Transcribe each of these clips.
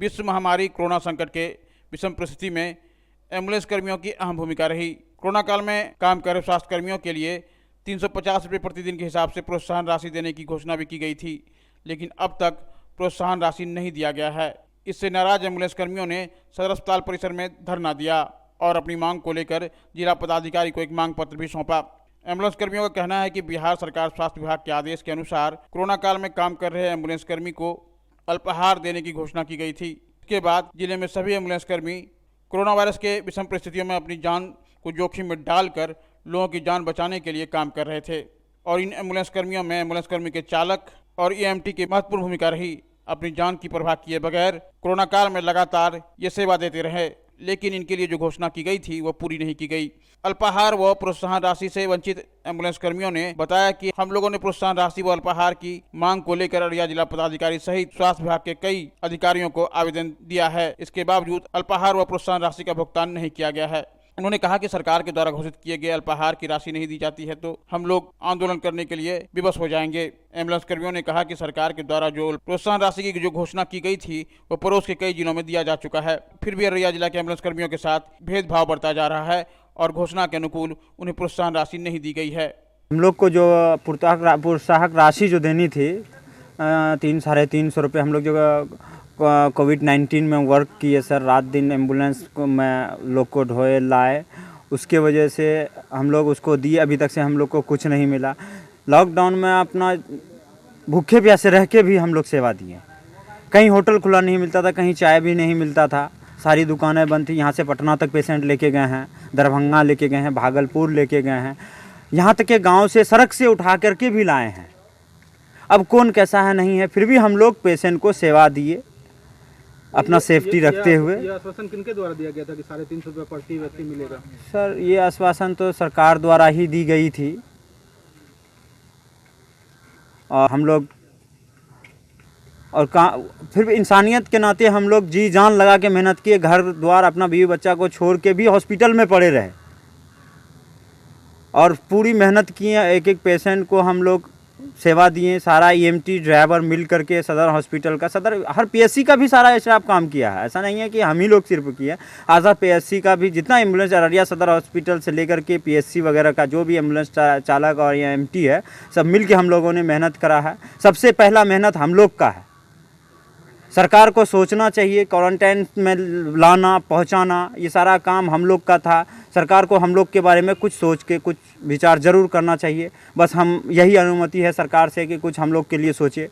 विश्व महामारी कोरोना संकट के विषम परिस्थिति में एम्बुलेंस कर्मियों की अहम भूमिका रही। कोरोना काल में काम कर रहे स्वास्थ्य कर्मियों के लिए 350 रुपये प्रतिदिन के हिसाब से प्रोत्साहन राशि देने की घोषणा भी की गई थी, लेकिन अब तक प्रोत्साहन राशि नहीं दिया गया है। इससे नाराज एम्बुलेंस कर्मियों ने सदर अस्पताल परिसर में धरना दिया और अपनी मांग को लेकर जिला पदाधिकारी को एक मांग पत्र भी सौंपा। एम्बुलेंस कर्मियों का कहना है कि बिहार सरकार स्वास्थ्य विभाग के आदेश के अनुसार कोरोना काल में काम कर रहे एम्बुलेंस कर्मी को अल्पाहार देने की घोषणा की गई थी। इसके बाद जिले में सभी एम्बुलेंस कर्मी कोरोना वायरस के विषम परिस्थितियों में अपनी जान को जोखिम में डालकर लोगों की जान बचाने के लिए काम कर रहे थे और इन एम्बुलेंस कर्मियों में एम्बुलेंस कर्मी के चालक और ईएमटी की महत्वपूर्ण भूमिका रही। अपनी जान की परवाह किए बगैर कोरोना काल में लगातार ये सेवा देते रहे, लेकिन इनके लिए जो घोषणा की गई थी वो पूरी नहीं की गई। अल्पाहार व प्रोत्साहन राशि से वंचित एम्बुलेंस कर्मियों ने बताया कि हम लोगों ने प्रोत्साहन राशि व अल्पाहार की मांग को लेकर अररिया जिला पदाधिकारी सहित स्वास्थ्य विभाग के कई अधिकारियों को आवेदन दिया है। इसके बावजूद अल्पाहार व प्रोत्साहन राशि का भुगतान नहीं किया गया है। उन्होंने कहा कि सरकार के द्वारा घोषित किए गए अल्पाहार की राशि नहीं दी जाती है तो हम लोग आंदोलन करने के लिए विवश हो जाएंगे। एम्बुलेंस कर्मियों ने कहा कि सरकार के द्वारा जो प्रोत्साहन राशि की जो घोषणा की गई थी वो पड़ोस के कई जिलों में दिया जा चुका है, फिर भी अररिया जिला के एम्बुलेंस कर्मियों के साथ भेदभाव बढ़ता जा रहा है और घोषणा के अनुकूल उन्हें प्रोत्साहन राशि नहीं दी गई है। हम लोग को जो प्रोत्साहक राशि जो देनी थी 300-350 रुपये, हम लोग जो कोविड-19 में वर्क किए सर, रात दिन एम्बुलेंस को मैं लोग को ढोए लाए, उसके वजह से हम लोग उसको दिए। अभी तक से हम लोग को कुछ नहीं मिला। लॉकडाउन में अपना भूखे प्यासे रह के भी हम लोग सेवा दिए। कहीं होटल खुला नहीं मिलता था, कहीं चाय भी नहीं मिलता था, सारी दुकानें बंद थी। यहाँ से पटना तक पेशेंट लेके गए हैं, दरभंगा लेके गए हैं, भागलपुर लेके गए हैं, यहाँ तक के गाँव से सड़क से उठा करके भी लाए हैं। अब कौन कैसा है नहीं है, फिर भी हम लोग पेशेंट को सेवा दिए अपना सेफ्टी रखते हुए। ये आश्वासन किनके द्वारा दिया गया था कि 350 रुपये प्रति व्यक्ति मिलेगा? सर ये आश्वासन तो सरकार द्वारा ही दी गई थी और हम लोग और फिर भी इंसानियत के नाते हम लोग जी जान लगा के मेहनत किए, घर द्वार अपना बीवी बच्चा को छोड़ के भी हॉस्पिटल में पड़े रहे और पूरी मेहनत किए। एक एक पेशेंट को हम लोग सेवा दिए। सारा ईएमटी ड्राइवर मिल करके सदर हॉस्पिटल का, सदर हर पीएससी का भी सारा स्टाफ काम किया है। ऐसा नहीं है कि हम ही लोग सिर्फ किए, आधा पीएससी का भी जितना एम्बुलेंस अररिया सदर हॉस्पिटल से लेकर के पीएससी वगैरह का जो भी एम्बुलेंस चालक और ईएमटी है, सब मिल के हम लोगों ने मेहनत करा है। सबसे पहला मेहनत हम लोग का है। सरकार को सोचना चाहिए, क्वारंटाइन में लाना पहुंचाना ये सारा काम हम लोग का था। सरकार को हम लोग के बारे में कुछ सोच के कुछ विचार जरूर करना चाहिए। बस हम यही अनुमति है सरकार से कि कुछ हम लोग के लिए सोचे।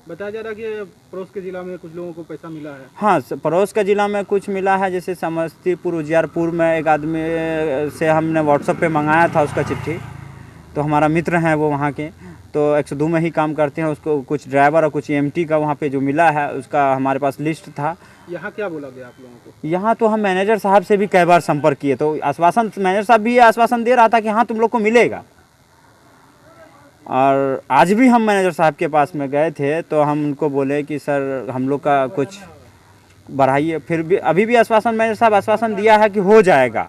बताया जा रहा है कि पड़ोस के जिला में कुछ लोगों को पैसा मिला है। हाँ, पड़ोस के जिला में कुछ मिला है। जैसे समस्तीपुर उजियारपुर में एक आदमी से हमने व्हाट्सएप पे मंगाया था उसका चिट्ठी, तो हमारा मित्र हैं वो वहाँ के, तो 102 में ही काम करते हैं। उसको कुछ ड्राइवर और कुछ ईएमटी का वहाँ पे जो मिला है उसका हमारे पास लिस्ट था। यहाँ क्या बोला गया आप लोगों को? यहाँ तो हम मैनेजर साहब से भी कई बार संपर्क किए, तो आश्वासन मैनेजर साहब भी ये आश्वासन दे रहा था कि हाँ तुम लोग को मिलेगा। और आज भी हम मैनेजर साहब के पास में गए थे तो हम उनको बोले कि सर हम लोग का कुछ बढ़ाइए। फिर भी अभी भी आश्वासन मैनेजर साहब आश्वासन दिया है कि हो जाएगा।